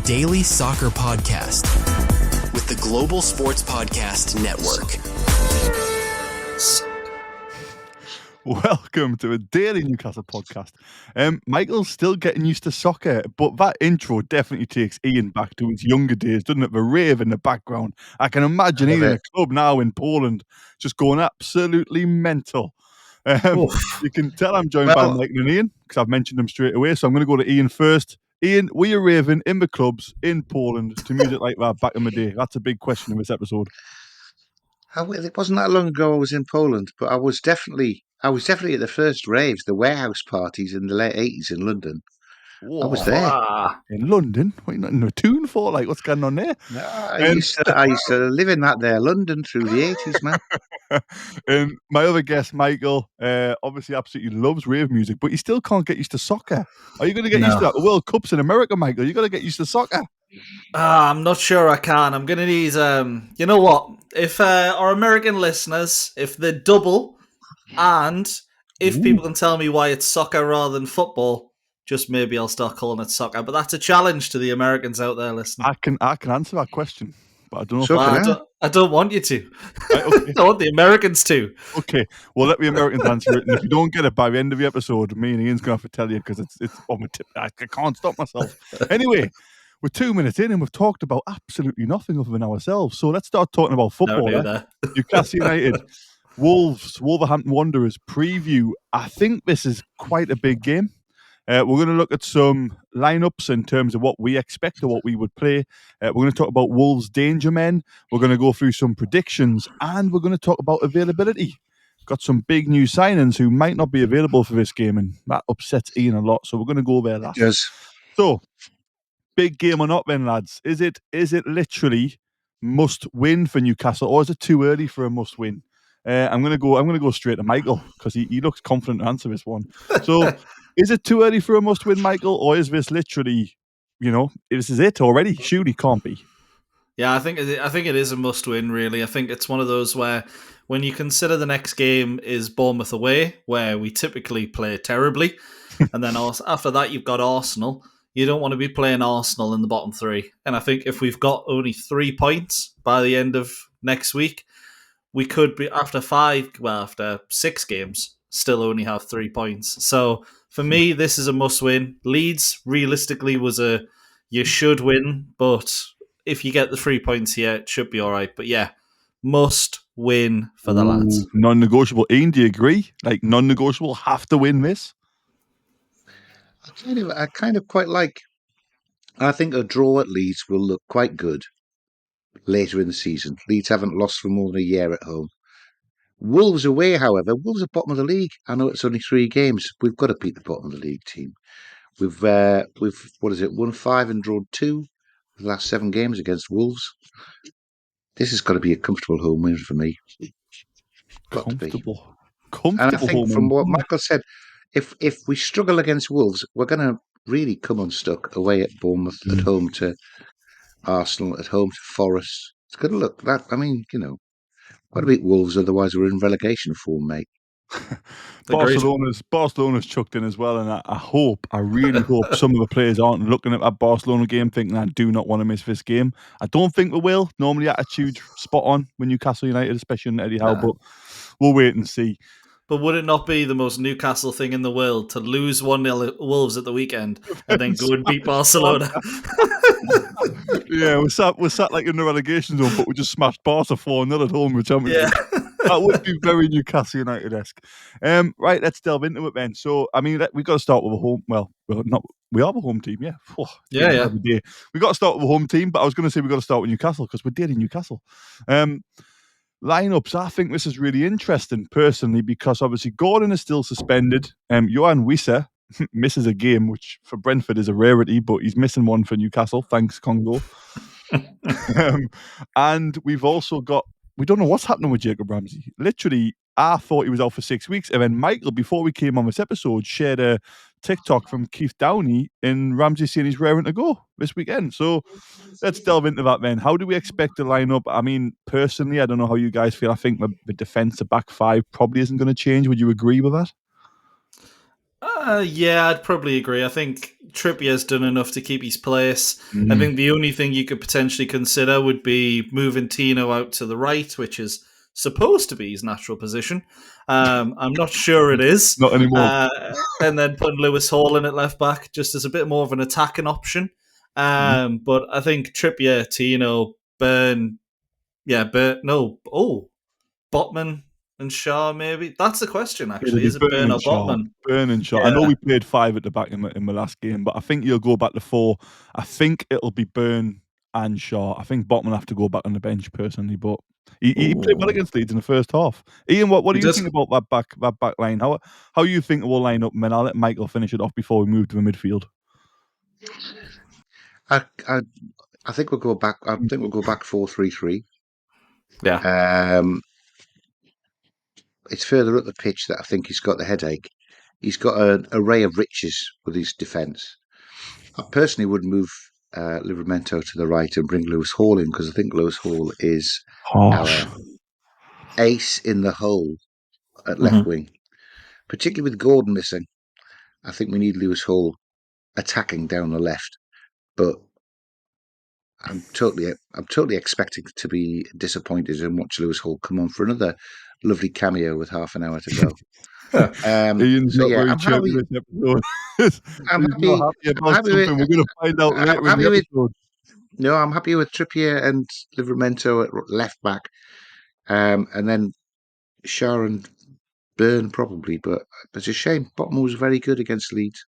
daily soccer podcast with the Global Sports Podcast Network. Welcome to a daily Newcastle podcast. Michael's still getting used to soccer, but that intro definitely takes Ian back to his younger days, doesn't it? The rave in the background. I can imagine Ian in a club now in Poland, just going absolutely mental. You can tell I'm joined by Michael and Ian, because I've mentioned them straight away, so I'm going to go to Ian first. Ian, were you raving in the clubs in Poland to music like that back in the day? That's a big question in this episode. It wasn't that long ago I was in Poland, but I was definitely at the first raves, the warehouse parties in the late 80s in London. Whoa. I was there. In London? What are you not in a tune for? Like, what's going on there? No, I used to live in that there London through the 80s, man. And my other guest, Michael, obviously absolutely loves rave music, but he still can't get used to soccer. Are you going to get used to that? The World Cup's in America, Michael. You got to get used to soccer. I'm not sure I can. I'm going to need, you know what? If our American listeners, if they double, and if people can tell me why it's soccer rather than football, just maybe I'll start calling it soccer. But that's a challenge to the Americans out there listening. I can answer that question, but I don't know. So I don't want you to. Right, okay. I want the Americans to. Okay, well, let the Americans answer it. And if you don't get it by the end of the episode, me and Ian's going to have to tell you because it's on my tip. I can't stop myself. Anyway, we're 2 minutes in and we've talked about absolutely nothing other than ourselves. So let's start talking about football. Newcastle United, Wolves, Wolverhampton Wanderers preview. I think this is quite a big game. We're going to look at some lineups in terms of what we expect or what we would play. We're going to talk about Wolves' danger men. We're going to go through some predictions and we're going to talk about availability. Got some big new signings who might not be available for this game, and that upsets Ian a lot. So we're going to go there last. Yes. So, big game or not then, lads? Is it literally must win for Newcastle, or is it too early for a must win? I'm gonna go straight to Michael because he looks confident to answer this one. So, is it too early for a must win, Michael, or is this literally, this is it already? Surely can't be. Yeah, I think it is a must win. Really, I think it's one of those where when you consider the next game is Bournemouth away, where we typically play terribly, and then after that you've got Arsenal. You don't want to be playing Arsenal in the bottom three. And I think if we've got only 3 points by the end of next week, we could be, after 6 games, still only have 3 points. So for me, this is a must win. Leeds, realistically, was you should win, but if you get the 3 points here, it should be all right. But yeah, must win for the lads. Non-negotiable. Ian, do you agree? Like, non-negotiable, have to win this? I kind of quite like. I think a draw at Leeds will look quite good later in the season. Leeds haven't lost for more than a year at home. Wolves away, however, Wolves are bottom of the league. I know it's only 3 games. We've got to beat the bottom of the league team. We've won 5 and drawn 2 the last 7 games against Wolves. This has got to be a comfortable home win for me. Comfortable. And I think from what Michael said, if we struggle against Wolves, we're going to really come unstuck away at Bournemouth, at home to Arsenal, at home to Forest. It's going to look that. I mean, got to beat Wolves, otherwise we're in relegation form, mate. Barcelona's chucked in as well, and I really hope some of the players aren't looking at that Barcelona game thinking I do not want to miss this game. I don't think we will. Normally attitude spot on with Newcastle United, especially in Eddie Howe, but we'll wait and see. But would it not be the most Newcastle thing in the world to lose 1-0 at Wolves at the weekend and then go and beat Barcelona? Yeah, we're sat like in the relegation zone, but we just smashed Barca 4-0 at home with Champions League. That would be very Newcastle United-esque. Right, let's delve into it then. So, I mean, we've got to start with a home. Well, we have a home team, yeah. Yeah. We've got to start with a home team, but I was going to say we've got to start with Newcastle because we're dating Newcastle. Lineups, I think this is really interesting personally because obviously Gordon is still suspended. Johan Wissa misses a game, which for Brentford is a rarity, but he's missing one for Newcastle. Thanks, Congo. And we've also got, we don't know what's happening with Jacob Ramsey. Literally, I thought he was out for 6 weeks. And then Michael, before we came on this episode, shared a TikTok from Keith Downey in Ramsey saying he's raring to go this weekend. So let's delve into that then. How do we expect to line up? I mean, personally, I don't know how you guys feel. I think the defence, the back five probably isn't going to change. Would you agree with that? Yeah, I'd probably agree. I think Trippier's done enough to keep his place. I think the only thing you could potentially consider would be moving Tino out to the right, which is supposed to be his natural position. I'm not sure it is. Not anymore. And then putting Lewis Hall in at left back just as a bit more of an attacking option. But I think Trippier, Tino, Botman and Shaw, maybe. That's the question, It'll actually. be Is it Burn or Shaw. Botman? Burn and Shaw. I know we played 5 at the back in my last game, but I think you'll go back to 4. I think it'll be Burn and Shaw. I think Botman have to go back on the bench personally, but he played well against Leeds in the first half. Ian, what do you think about that back line? How you think it will line up? And then I'll let Michael finish it off before we move to the midfield. I think we'll go back. I think we'll go back 4-3-3. Yeah. It's further up the pitch that I think he's got the headache. He's got an array of riches with his defence. I personally would move Livramento to the right and bring Lewis Hall in, because I think Lewis Hall is Harsh. our ace in the hole at left wing, particularly with Gordon missing. I think we need Lewis Hall attacking down the left, but I'm totally expecting to be disappointed and watch Lewis Hall come on for another lovely cameo with half an hour to go. Ian's So not yeah, very I'm chirpy happy. this episode. I'm He's not happy. happy I'm about happy with. something. We're going to find out I'm later in happy the with. episode. No, I'm happy with Trippier and Livramento at left back, and then Shaw and Burn probably. But it's a shame. Botman was very good against Leeds.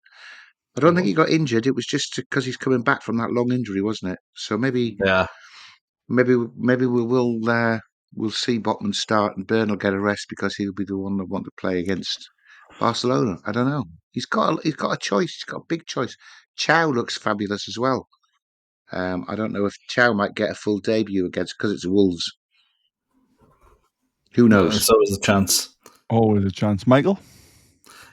I don't think he got injured. It was just because he's coming back from that long injury, wasn't it? So maybe Yeah. maybe we'll see Botman start and Byrne will get a rest because he'll be the one that want to play against Barcelona. I don't know. He's got a choice. He's got a big choice. Chow looks fabulous as well. I don't know if Chow might get a full debut against, because it's Wolves. Who knows? It's always a chance. Always a chance. Michael?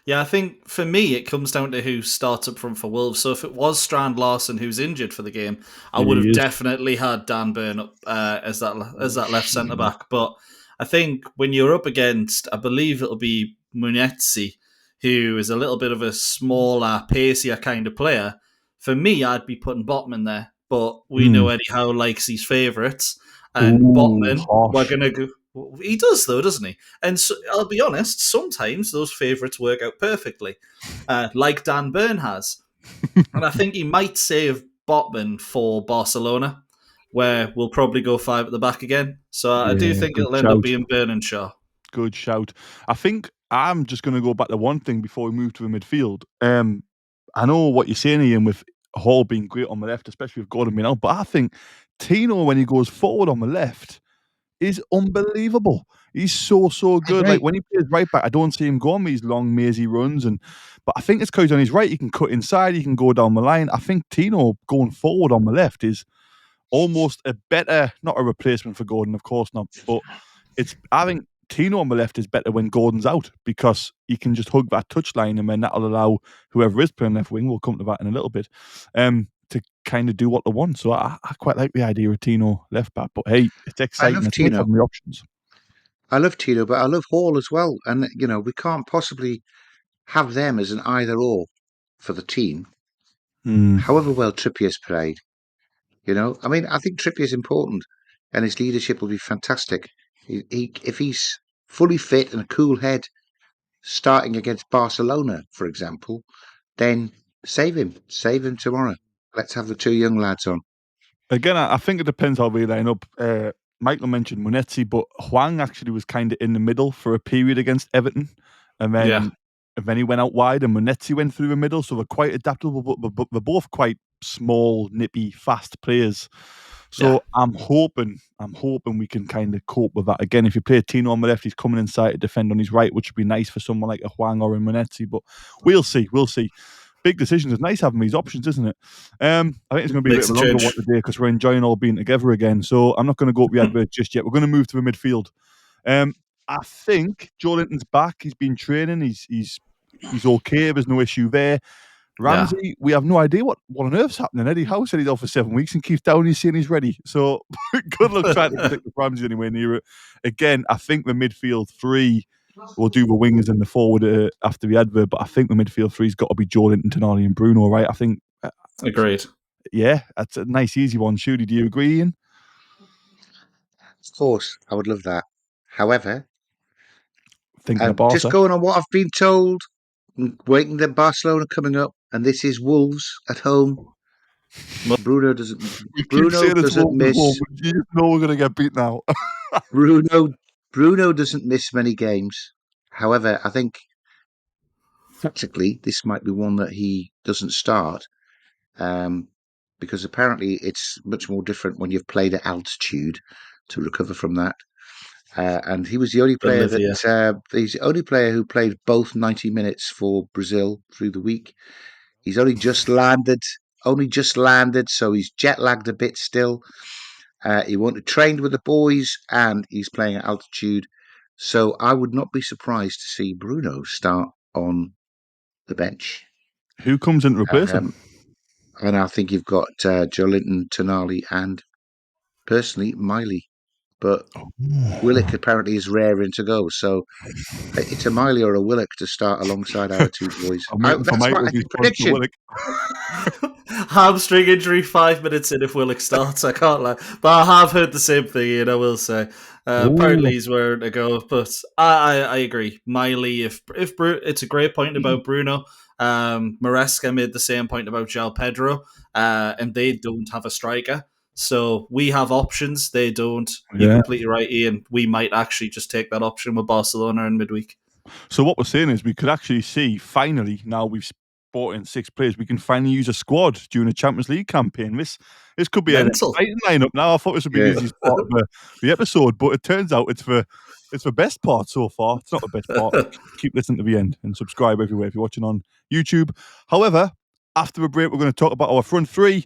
Yeah, I think for me it comes down to who starts up front for Wolves. So if it was Strand Larson who's injured for the game, I would have definitely had Dan Burn up as that left centre back. But I think when you're up against, I believe it'll be Munetzi, who is a little bit of a smaller, pacier kind of player. For me, I'd be putting Botman there. But we know Eddie Howe likes his favourites, and Botman, we're gonna go. He does, though, doesn't he? And so, I'll be honest, sometimes those favourites work out perfectly, like Dan Burn has. And I think he might save Botman for Barcelona, where we'll probably go 5 at the back again. So I do think it'll end up being Burn and Shaw. Good shout. I think I'm just going to go back to one thing before we move to the midfield. I know what you're saying, Ian, with Hall being great on the left, especially with Gordon being out, but I think Tino, when he goes forward on the left, is unbelievable. He's so good. Like when he plays right back, I don't see him go on these long mazy runs, but I think it's because on his right he can cut inside, he can go down the line. I think Tino going forward on the left is almost a better, not a replacement for Gordon, of course not, but I think Tino on the left is better when Gordon's out, because he can just hug that touchline, and then that'll allow whoever is playing left wing, we'll come to that in a little bit, to kind of do what they want. So I quite like the idea of Tino left back. But hey, it's exciting. I love It's nice Tino. having the options. I love Tino, but I love Hall as well. And we can't possibly have them as an either or for the team. However well Trippier's played, I mean, I think Trippier's important, and his leadership will be fantastic. If he's fully fit and a cool head, starting against Barcelona, for example, then save him tomorrow. Let's have the 2 young lads on. Again, I think it depends how we line up. Michael mentioned Munetzi, but Hwang actually was kind of in the middle for a period against Everton, and then he went out wide, and Munetzi went through the middle. So they're quite adaptable, but they're both quite small, nippy, fast players. So I'm hoping we can kind of cope with that. Again, if you play Tino on the left, he's coming inside to defend on his right, which would be nice for someone like a Hwang or a Munetzi. But we'll see. Big decisions. It's nice having these options, isn't it? I think it's going to be a bit of a longer one today because we're enjoying all being together again. So I'm not going to go up the advert just yet. We're going to move to the midfield. I think Joe Linton's back. He's been training. He's okay. There's no issue there. Ramsey, we have no idea what on earth's happening. Eddie Howe said he's out for 7 weeks, and Keith Downey's saying he's ready. So good luck trying to predict if Ramsey's anywhere near it. Again, I think the midfield 3 we'll do the wingers and the forward after the advert. But I think the midfield three's got to be Joelinton, Tonali, and Bruno, right? I think. Agreed. Yeah, that's a nice, easy one. Shooty, do you agree, Ian? Of course, I would love that. However, Thinking of just Barca. going on what I've been told, waiting that Barcelona coming up, and this is Wolves at home. Bruno doesn't. We keep Bruno saying it's doesn't Wolves at home, miss. but you know we're going to get beaten out. Bruno doesn't miss many games. However, I think practically this might be one that he doesn't start, because apparently it's much more different when you've played at altitude to recover from that. And he was the only player Bolivia. he's the only player who played both 90 minutes for Brazil through the week. He's only just landed, so he's jet lagged a bit still. He won't have trained with the boys, and he's playing at altitude. So I would not be surprised to see Bruno start on the bench. Who comes in to replace him? And I think you've got Joelinton, Tonali, and personally Miley. But Willock apparently is raring to go. So it's a Miley or a Willock to start alongside our two boys. I'm waiting for That's Michael's my response to prediction. Willock. Hamstring injury 5 minutes in if Willock starts. I can't lie, but I have heard the same thing. Ian, I will say. Apparently he's raring to go, but I agree. Miley, if it's a great point about Bruno. Maresca made the same point about João Pedro, and they don't have a striker. So we have options. They don't. You're completely right, Ian. We might actually just take that option with Barcelona in midweek. So what we're saying is we could actually see, finally, now we've brought in 6 players, we can finally use a squad during a Champions League campaign. This could be an exciting lineup now. I thought this would be the easiest part of the episode, but it turns out it's the best part so far. It's not the best part. Keep listening to the end and subscribe everywhere if you're watching on YouTube. However, after a break, we're going to talk about our front three,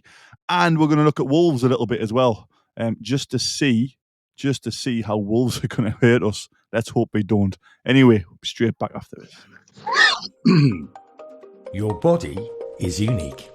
and we're going to look at Wolves a little bit as well, just to see how Wolves are going to hurt us. Let's hope they don't. Anyway, we'll be straight back after this. Your body is unique.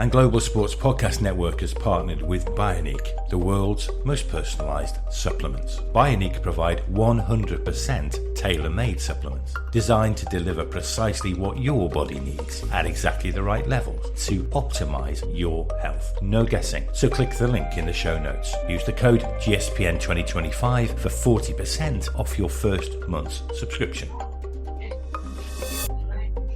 And Global Sports Podcast Network has partnered with Bioniq, the world's most personalised supplements. Bioniq provide 100% tailor-made supplements designed to deliver precisely what your body needs at exactly the right levels to optimise your health. No guessing. So click the link in the show notes. Use the code GSPN2025 for 40% off your first month's subscription.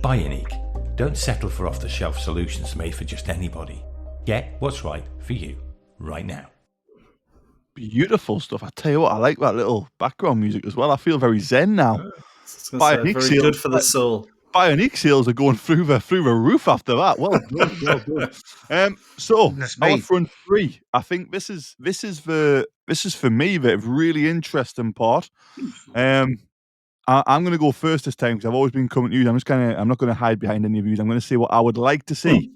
Bioniq. Don't settle for off-the-shelf solutions made for just anybody. Get what's right for you right now. Beautiful stuff. I tell you what, I like that little background music as well. I feel very zen now. Very good for the soul. Bioniq sales are going through the roof after that. Well done, well done. So our front three, I think this is for me the really interesting part. I'm going to go first this time because I've always been coming to you. I'm not going to hide behind any of you. I'm going to say what I would like to see,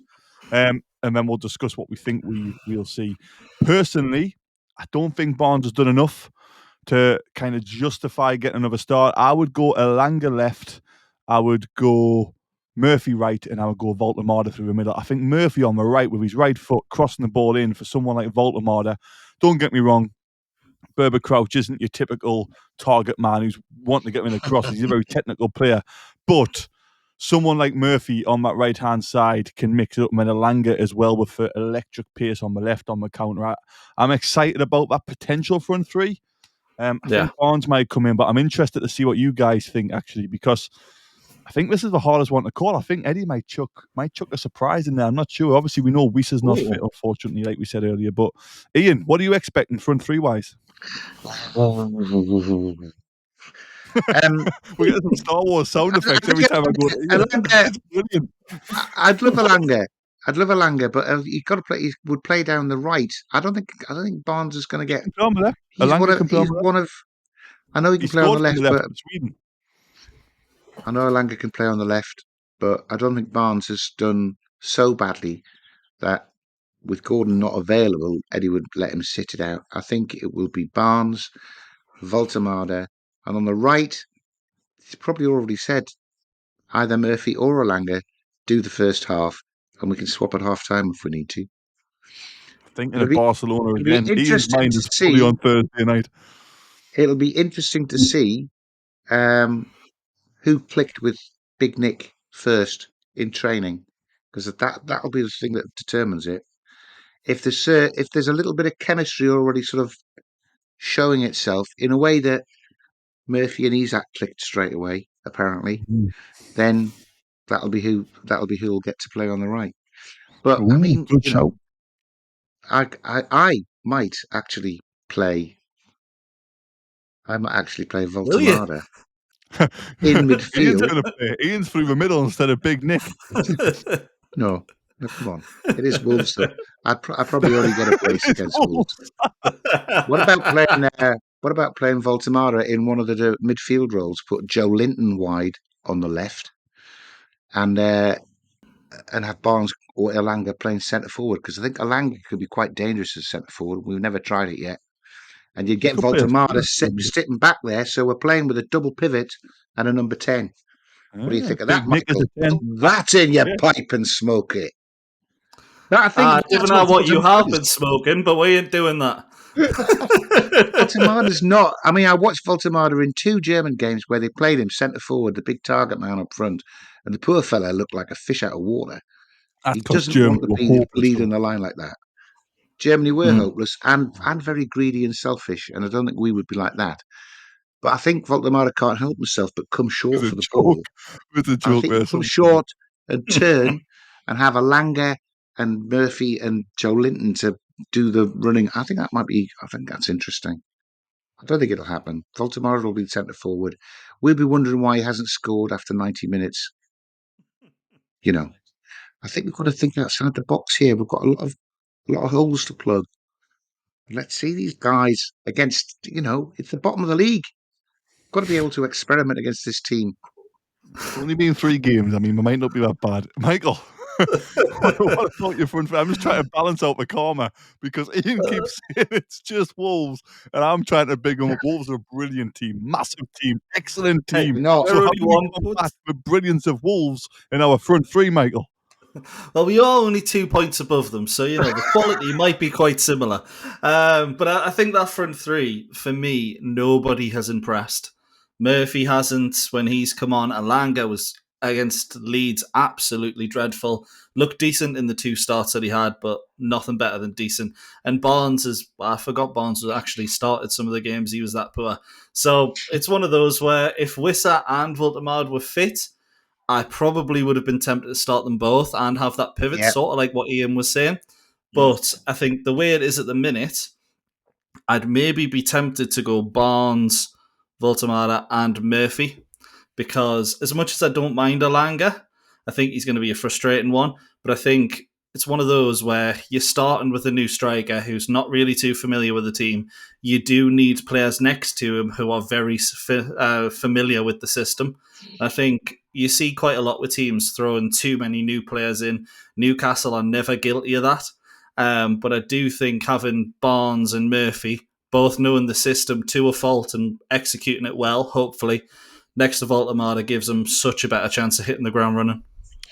and then we'll discuss what we think we'll see. Personally, I don't think Barnes has done enough to kind of justify getting another start. I would go Elanga left, I would go Murphy right, and I would go Voltemada through the middle. I think Murphy on the right with his right foot crossing the ball in for someone like Voltemada. Don't get me wrong. Berber Crouch isn't your typical target man who's wanting to get in the cross. He's a very technical player. But someone like Murphy on that right-hand side can mix it up. And Elanga as well with the electric pace on the left on the counter. I'm excited about that potential front three. I think Barnes might come in, but I'm interested to see what you guys think, actually, because I think this is the hardest one to call. I think Eddie might chuck a surprise in there. I'm not sure. Obviously, we know Weiss is not fit, unfortunately, like we said earlier. But Ian, what are you expecting front three-wise? We get some Star Wars sound effects every time I go to Ian. Brilliant. I'd love Elanga, but he would play down the right. I don't think Barnes is going to get. He's one of. I know he can play on the left, but Sweden. I know Elanga can play on the left, but I don't think Barnes has done so badly that with Gordon not available, Eddie would let him sit it out. I think it will be Barnes, Voltemada, and on the right, he's probably already said either Murphy or Elanga do the first half, and we can swap at half time if we need to. Thinking of Barcelona again. Ian's mind is fully on Thursday night. It'll be interesting to see who clicked with Big Nick first in training, because that'll be the thing that determines it. If there's a little bit of chemistry already sort of showing itself in a way that Murphy and Isaac clicked straight away, apparently, then that'll be who'll get to play on the right. But I Ooh, mean, good shout. I might actually play. I might actually play Will you? Voltemada in Ian's midfield. going to play. Ian's through the middle instead of Big Nick. No, come on. It is Wolves, though. I probably only get a brace It's against Wolves. Wolves. What about playing? What about playing Voltemara in one of the midfield roles? Put Joe Linton wide on the left, and have Barnes or Elanga playing centre forward, because I think Elanga could be quite dangerous as centre forward. We've never tried it yet, and you'd You get could play a Voltemara striker. sitting back there. So we're playing with a double pivot and a number 10. What do you think of that, Big Nick is Michael? a 10. Put that in your Yeah. pipe and smoke it. I think Given that's what you have Voltemada's. been smoking, but we ain't doing that. Voltemada's not. I mean, I watched Voltemada in 2 German games where they played him centre forward, the big target man up front, and the poor fella looked like a fish out of water. That's He because doesn't want Germany to were be hopeless. leading Though. the line like that. Germany were Mm. hopeless and very greedy and selfish, and I don't think we would be like that. But I think Voltemada can't help himself but come short It's for a the ball. joke. It's a I joke. think he comes short and turn and have a Langer and Murphy and Joe Linton to do the running. I think that's interesting. I don't think it'll happen. Voltemara will be centre forward. We'll be wondering why he hasn't scored after 90 minutes. You know, I think we've got to think outside the box here. We've got a lot of holes to plug. Let's see these guys against, it's the bottom of the league. Got to be able to experiment against this team. It's only been 3 games. I mean, we might not be that bad. Michael, what about your front? I'm just trying to balance out the karma because Ian keeps saying it's just Wolves, and I'm trying to big them up. Wolves are a brilliant team, massive team, excellent team. No, So how do we combat the brilliance of Wolves in our front 3, Michael? Well, we are only 2 points above them, so the quality might be quite similar. But I think that front 3, for me, nobody has impressed. Murphy hasn't when he's come on. Elanga was against Leeds absolutely dreadful. Looked decent in the 2 starts that he had, but nothing better than decent. And Barnes I forgot Barnes was actually started some of the games. He was that poor. So it's one of those where if Wissa and Voltemade were fit, I probably would have been tempted to start them both and have that pivot, yeah, sort of like what Ian was saying. But I think the way it is at the minute, I'd maybe be tempted to go Barnes, Voltemada, and Murphy, because as much as I don't mind Elanga, I think he's going to be a frustrating one. But I think it's one of those where you're starting with a new striker who's not really too familiar with the team. You do need players next to him who are very familiar with the system. I think you see quite a lot with teams throwing too many new players in. Newcastle are never guilty of that. But I do think having Barnes and Murphy both knowing the system to a fault and executing it well, hopefully, next to Voltemada gives them such a better chance of hitting the ground running.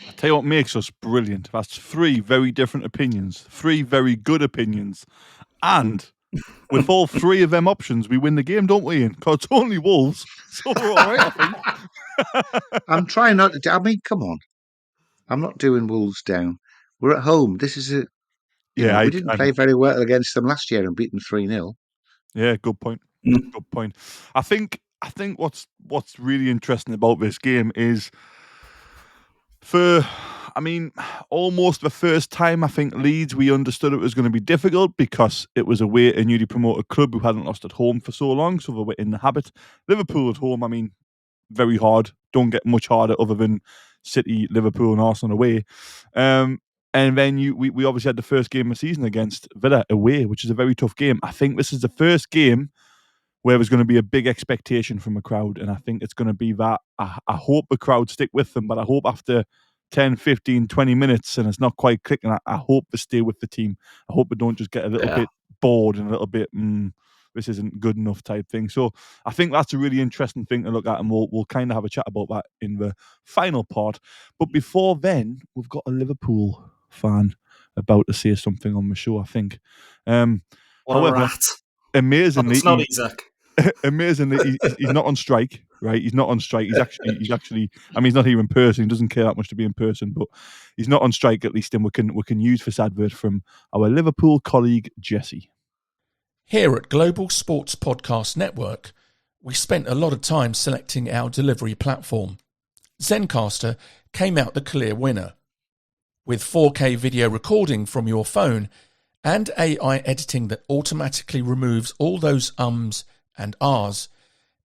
I tell you what makes us brilliant. That's 3 very different opinions, 3 very good opinions. And with all 3 of them options, we win the game, don't we, Ian? Because it's only Wolves, so we're all right, I think. I'm trying not to. I mean, come on. I'm not doing Wolves down. We're at home. This is we didn't play very well against them last year and beat them 3-0. Yeah, good point. Good point. I think what's really interesting about this game is almost the first time I think Leeds, we understood it was going to be difficult because it was away a newly promoted club who hadn't lost at home for so long, so they were in the habit. Liverpool at home, very hard. Don't get much harder other than City, Liverpool and Arsenal away. And then we obviously had the first game of the season against Villa away, which is a very tough game. I think this is the first game where there's going to be a big expectation from a crowd, and I think it's going to be that. I hope the crowd stick with them, but I hope after 10, 15, 20 minutes and it's not quite clicking, I hope they stay with the team. I hope they don't just get a little bit bored and a little bit, this isn't good enough type thing. So I think that's a really interesting thing to look at, and we'll kind of have a chat about that in the final part. But before then, we've got a Liverpool fan about to say something on the show, I think. What a rat. Amazingly, it's not Isaac. Amazingly, he's not on strike. right? He's not on strike. He's actually. I mean, he's not here in person. He doesn't care that much to be in person, but he's not on strike at least, and we can use this advert from our Liverpool colleague Jesse. Here at Global Sports Podcast Network, we spent a lot of time selecting our delivery platform. Zencastr came out the clear winner. With 4K video recording from your phone and AI editing that automatically removes all those ums and ahs,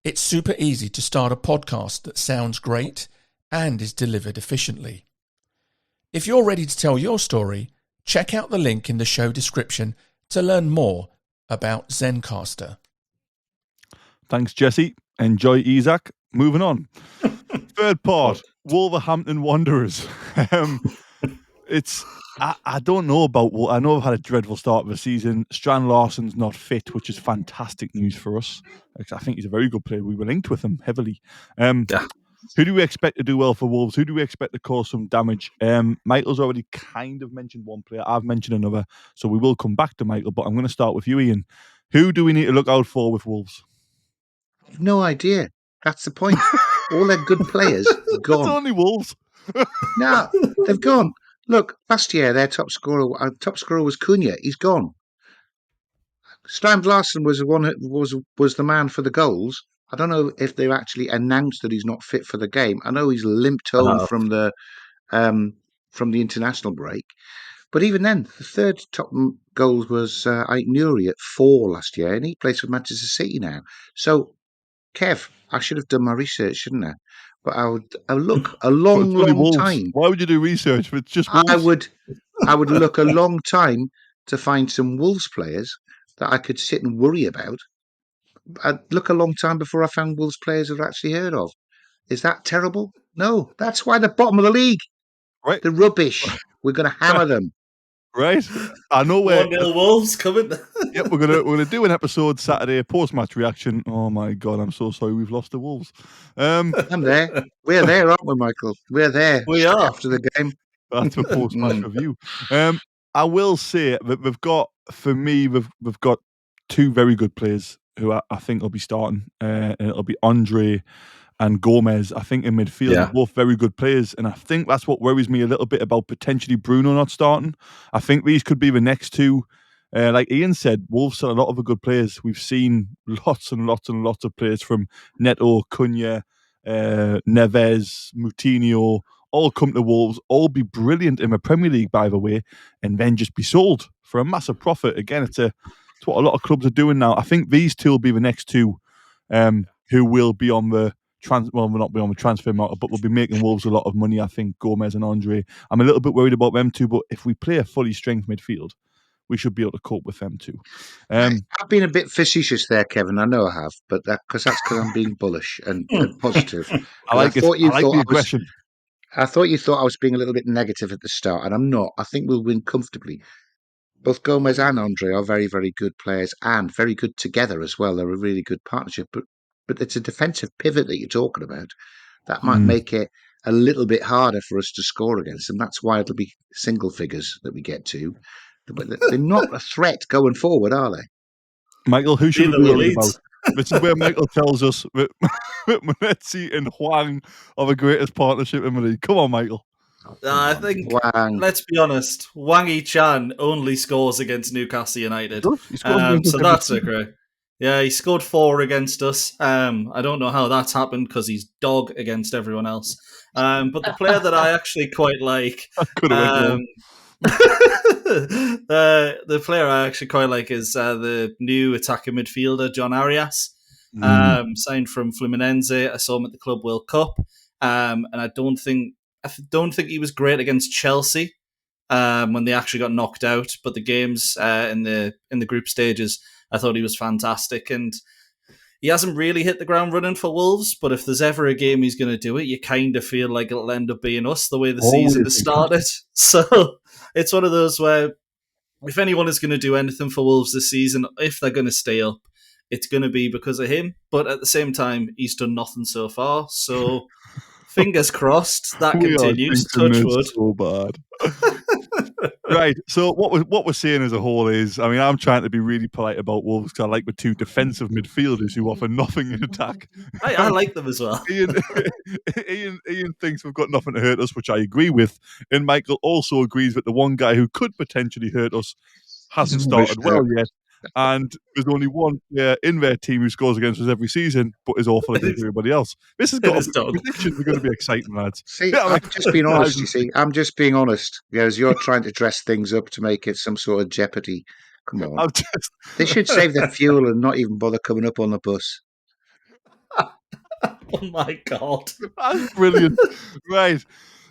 it's super easy to start a podcast that sounds great and is delivered efficiently. If you're ready to tell your story, check out the link in the show description to learn more about Zencastr. Thanks, Jesse. Enjoy, Isaac. Moving on. Third part, Wolverhampton Wanderers. I don't know about. I know I've had a dreadful start of the season. Strand Larsen's not fit, which is fantastic news for us. I think he's a very good player. We were linked with him heavily. Who do we expect to do well for Wolves? Who do we expect to cause some damage? Michael's already kind of mentioned one player. I've mentioned another, so we will come back to Michael. But I'm going to start with you, Ian. Who do we need to look out for with Wolves? I've no idea. That's the point. All their good players gone. It's only Wolves. No, they've gone. Look, last year their top scorer was Cunha. He's gone. Strand Larsen was the man for the goals. I don't know if they've actually announced that he's not fit for the game. I know he's limped home from the international break. But even then, the third top goal was Nuri at 4 last year, and he plays for Manchester City now. So, Kev, I should have done my research, shouldn't I? But I would look a long time. Why would you do research if it's just Wolves? I would look a long time to find some Wolves players that I could sit and worry about. I'd look a long time before I found Wolves players I've actually heard of. Is that terrible? No, that's why they're bottom of the league. Right. They're rubbish. We're going to hammer them. Right. I know where 1-0 Wolves coming. Yep, we're gonna do an episode Saturday, a post-match reaction. Oh my god, I'm so sorry we've lost the Wolves. I'm there. We're there, aren't we, Michael? We're there. We are. After the game. That's a post-match review. I will say that we've got two very good players who I think will be starting, and it'll be Andre and Gomez. I think in midfield, they're both very good players, and I think that's what worries me a little bit about potentially Bruno not starting. I think these could be the next two. Like Ian said, Wolves are a lot of the good players. We've seen lots and lots and lots of players from Neto, Cunha, Neves, Moutinho, all come to Wolves, all be brilliant in the Premier League, by the way, and then just be sold for a massive profit. Again, it's what a lot of clubs are doing now. I think these two will be the next two who will be on the will not be on the transfer market, but will be making Wolves a lot of money. I think Gomez and Andre. I'm a little bit worried about them too, but if we play a fully strength midfield, we should be able to cope with them too. I've been a bit facetious there, Kevin. I know I have, but that's because I'm being bullish and positive. I the aggression. I thought you thought I was being a little bit negative at the start, and I'm not. I think we'll win comfortably. Both Gomez and Andre are very, very good players and very good together as well. They're a really good partnership, but it's a defensive pivot that you're talking about. That might make it a little bit harder for us to score against them. That's why it'll be single figures that we get to. But they're not a threat going forward, are they? Michael, who should we be worried about? This is where Michael tells us that Munetsi and Hwang are the greatest partnership in the league. Come on, Michael. I think, let's be honest, Wang Yi-chan only scores against Newcastle United. So that's okay. Yeah, he scored 4 against us. I don't know how that's happened because he's dog against everyone else. But the player that I actually quite like... the player I actually quite like is the new attacking midfielder, John Arias, signed from Fluminense. I saw him at the Club World Cup, and I don't think he was great against Chelsea when they actually got knocked out. But the games in the group stages, I thought he was fantastic, and he hasn't really hit the ground running for Wolves. But if there's ever a game he's going to do it, you kind of feel like it'll end up being us the way the season has started. So it's one of those where if anyone is going to do anything for Wolves this season, if they're going to stay up, it's going to be because of him. But at the same time, he's done nothing so far. So fingers crossed that continues. Touch wood. So bad. Right. So what we're saying as a whole is, I mean, I'm trying to be really polite about Wolves because I like the two defensive midfielders who offer nothing in attack. I like them as well. Ian thinks we've got nothing to hurt us, which I agree with. And Michael also agrees that the one guy who could potentially hurt us hasn't started well yet. And there's only one player in their team who scores against us every season, but is awful against everybody else. This has got predictions are going to be exciting, lads. See, I'm just being honest, you see. I'm just being honest. Because you're trying to dress things up to make it some sort of jeopardy. Come on. They should save their fuel and not even bother coming up on the bus. Oh my God. That's brilliant. Right.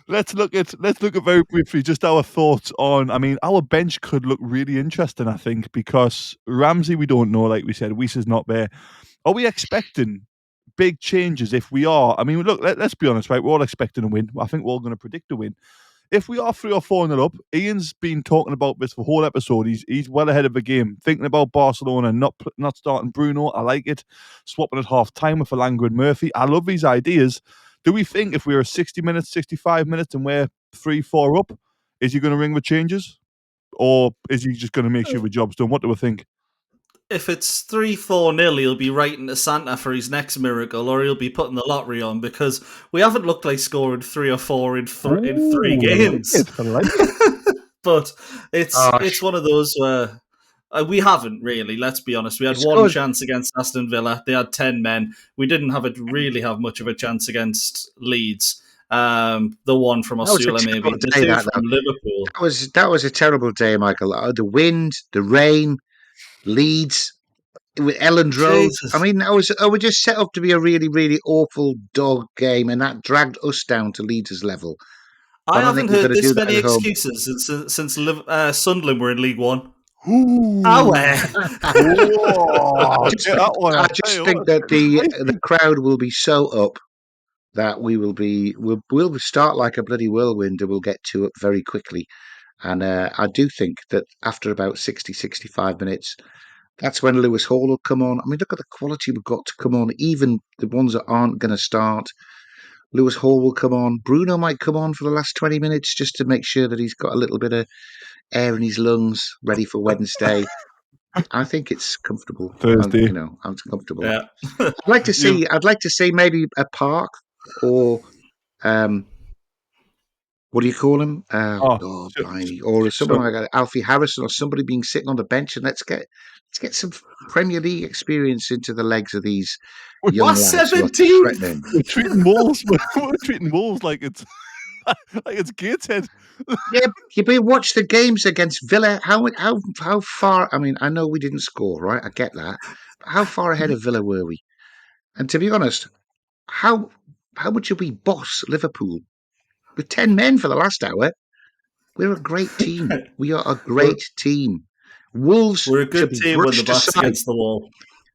Let's look at very briefly just our thoughts on. I mean, our bench could look really interesting, I think, because Ramsey we don't know, like we said, Weiss is not there. Are we expecting big changes? If we are, I mean, look, let's be honest, right? We're all expecting a win. I think we're all going to predict a win. If we are 3 or 4-0 up, Ian's been talking about this for the whole episode. He's well ahead of the game, thinking about Barcelona, not starting Bruno. I like it. Swapping at half time with Alanga and Murphy. I love these ideas. Do we think if we were 60 minutes, 65 minutes, and we're 3-4 up, is he going to ring with changes? Or is he just going to make sure the job's done? What do we think? If it's 3-4-0, he'll be writing to Santa for his next miracle, or he'll be putting the lottery on, because we haven't looked like scoring 3 or 4 in 3 games. I like it. But it's one of those where we haven't really, let's be honest. We had one chance against Aston Villa. They had 10 men. We didn't really have much of a chance against Leeds. The one from Osula, maybe. The two from Liverpool. That was a terrible day, Michael. The wind, the rain, Leeds, with Elland Road. I mean, we just set up to be a really, really awful dog game, and that dragged us down to Leeds' level. I haven't heard this many excuses since Sunderland were in League One. I just think that the crowd will be so up that we'll start like a bloody whirlwind and we'll get 2 up very quickly. And I do think that after about 60, 65 minutes, that's when Lewis Hall will come on. I mean, look at the quality we've got to come on, even the ones that aren't going to start. Lewis Hall will come on. Bruno might come on for the last 20 minutes just to make sure that he's got a little bit of air in his lungs, ready for Wednesday. I think it's comfortable. Thursday. I'm comfortable. Yeah. I'd like to see maybe a Park or what do you call him? Or someone like Alfie Harrison or somebody being sitting on the bench, and let's get some Premier League experience into the legs of these young lads. 17. We're treating Wolves. We're treating Wolves like it's Gateshead. Yeah, but watch the games against Villa. How far? I mean, I know we didn't score, right? I get that. But how far ahead of Villa were we? And to be honest, how much did we boss Liverpool with 10 men for the last hour? We're a great team. We are a great team. Wolves. We're a good team when the back's against the wall.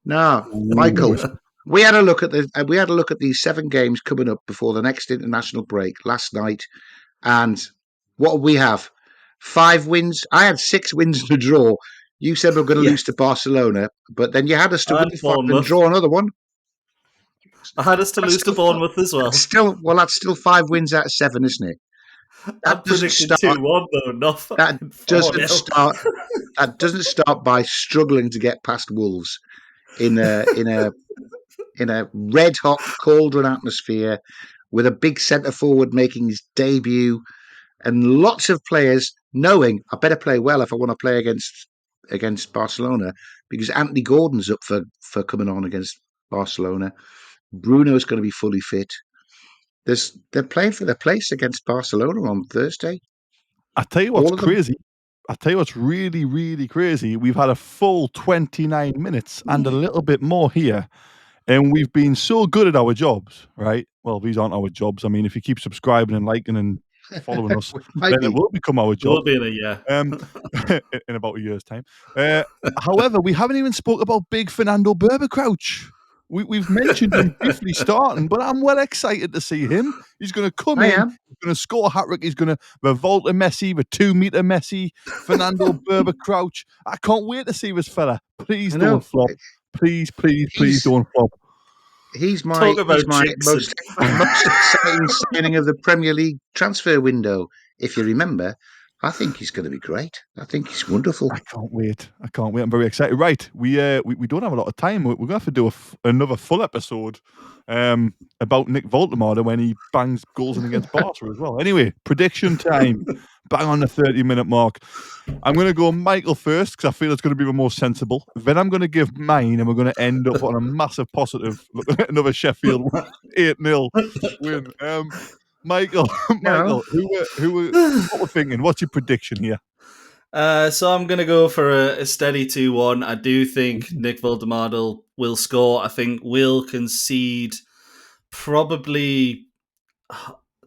No, Michael. We had a look at these 7 games coming up before the next international break last night, and what we have 5 wins. I had 6 wins and a draw. You said we're going to lose to Barcelona, but then you had us to win 5 and draw another one. I had us to lose to Bournemouth as well. That's still 5 wins out of 7, isn't it? That doesn't start 2-1 though. Not that doesn't start by struggling to get past Wolves in a red hot cauldron atmosphere with a big centre forward making his debut and lots of players knowing I better play well if I want to play against Barcelona, because Anthony Gordon's up for coming on against Barcelona. Bruno's going to be fully fit. They're playing for their place against Barcelona on Thursday. I tell you what's crazy. I tell you what's really, really crazy. We've had a full 29 minutes and a little bit more here. And we've been so good at our jobs, right? Well, these aren't our jobs. I mean, if you keep subscribing and liking and following us, then it will become our job. It will be in a year. In about a year's time. However, we haven't even spoke about big Fernando Berber-Crouch. We've mentioned him briefly starting, but I'm well excited to see him. He's going to come in, he's going to score a hat-trick, he's going to revolt a Messi, the 2-meter Messi, Fernando Berber-Crouch. I can't wait to see this fella. Please don't flop. Please don't flop. He's my most exciting signing of the Premier League transfer window. If you remember, I think he's going to be great. I think he's wonderful. I can't wait. I'm very excited. Right, we don't have a lot of time. We're going to have to do another full episode about Nick Voldemort when he bangs goals in against Barca as well. Anyway, prediction time. Bang on the 30-minute mark. I'm going to go Michael first because I feel it's going to be the most sensible. Then I'm going to give mine, and we're going to end up on a massive positive. Another Sheffield 8-0 win. Michael, No. what we're thinking? What's your prediction here? So I'm going to go for a steady 2-1. I do think Nick Voldemort will score. I think we'll concede probably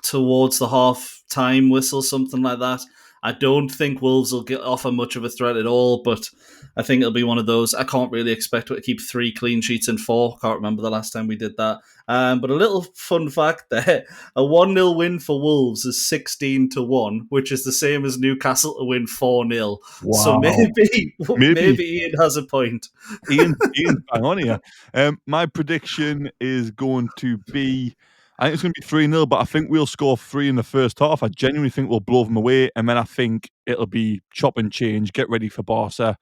towards the half-time whistle, something like that. I don't think Wolves will offer much of a threat at all, but I think it'll be one of those. I can't really expect to keep 3 clean sheets in 4. Can't remember the last time we did that. But a little fun fact there, a 1-0 win for Wolves is 16-1, which is the same as Newcastle to win 4-0. Wow. So maybe Ian has a point. Ian's bang on here. My prediction is going to be, I think it's going to be 3-0, but I think we'll score 3 in the first half. I genuinely think we'll blow them away, and then I think it'll be chop and change, get ready for Barca,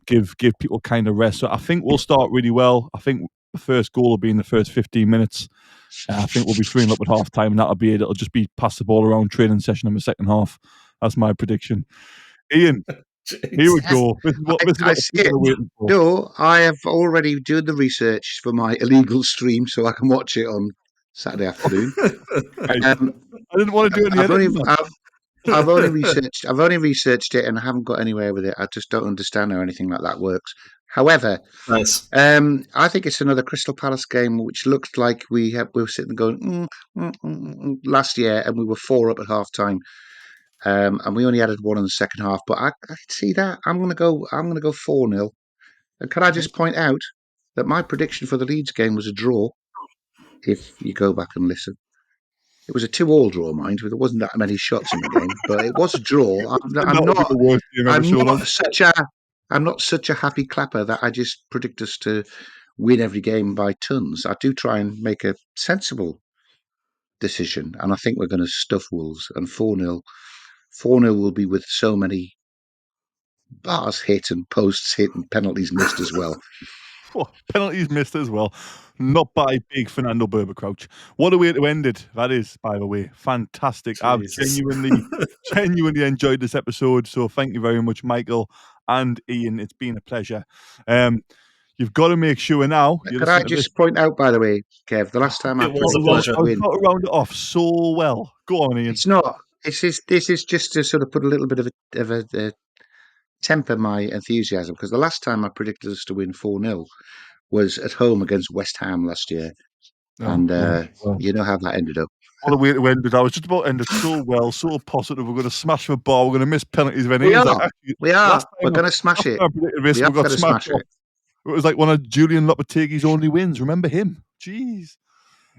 give people kind of rest. So I think we'll start really well. I think the first goal will be in the first 15 minutes. I think we'll be 3-0 up at half time, and that'll be it. It'll just be pass the ball around training session in the second half. That's my prediction. Ian, here we go. This is what we're waiting for. No, I have already done the research for my illegal stream so I can watch it on Saturday afternoon. I didn't want to do any editing. I've only researched it and I haven't got anywhere with it. I just don't understand how anything like that works. However, Nice. I think it's another Crystal Palace game which looked like we were sitting going last year, and we were 4 up at half time, and we only added 1 in the second half. But I can see that. I'm going to go 4-0. And can I just point out that my prediction for the Leeds game was a draw? If you go back and listen. It was a 2-2 draw, mind you. There wasn't that many shots in the game, but it was a draw. I'm not such a happy clapper that I just predict us to win every game by tons. I do try and make a sensible decision, and I think we're going to stuff Wolves. And 4-0 will be with so many bars hit and posts hit and penalties missed as well. Penalties missed as well. Not by big Fernando Berber-Crouch. What a way to end it. That is, by the way, fantastic. Jesus. I've genuinely enjoyed this episode. So thank you very much, Michael and Ian. It's been a pleasure. You've got to make sure now. Could I just point out, by the way, Kev, the last time I was a pleasure. I was got to round it off so well. Go on, Ian. It's not. This is just to sort of put a little bit of a temper my enthusiasm, because the last time I predicted us to win 4-0 was at home against West Ham last year, and you know how that ended up. What a way to end it. I was just about to end it so well, so positive. We're going to smash the bar. We're going to miss penalties. We are. We're going to smash it. We got to smash it. It was like one of Julian Lopetegui's only wins. Remember him? Jeez.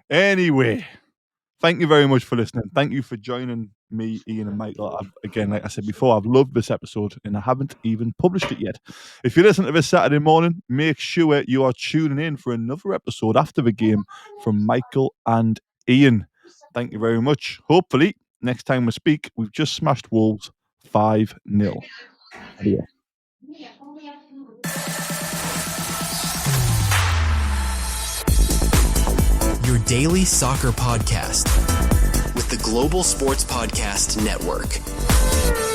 Anyway, thank you very much for listening. Thank you for joining me, Ian and Michael. Again, like I said before, I've loved this episode and I haven't even published it yet. If you listen to this Saturday morning, make sure you are tuning in for another episode after the game from Michael and Ian. Thank you very much. Hopefully, next time we speak, we've just smashed Wolves 5-0. Adios. Your daily soccer podcast with the Global Sports Podcast Network.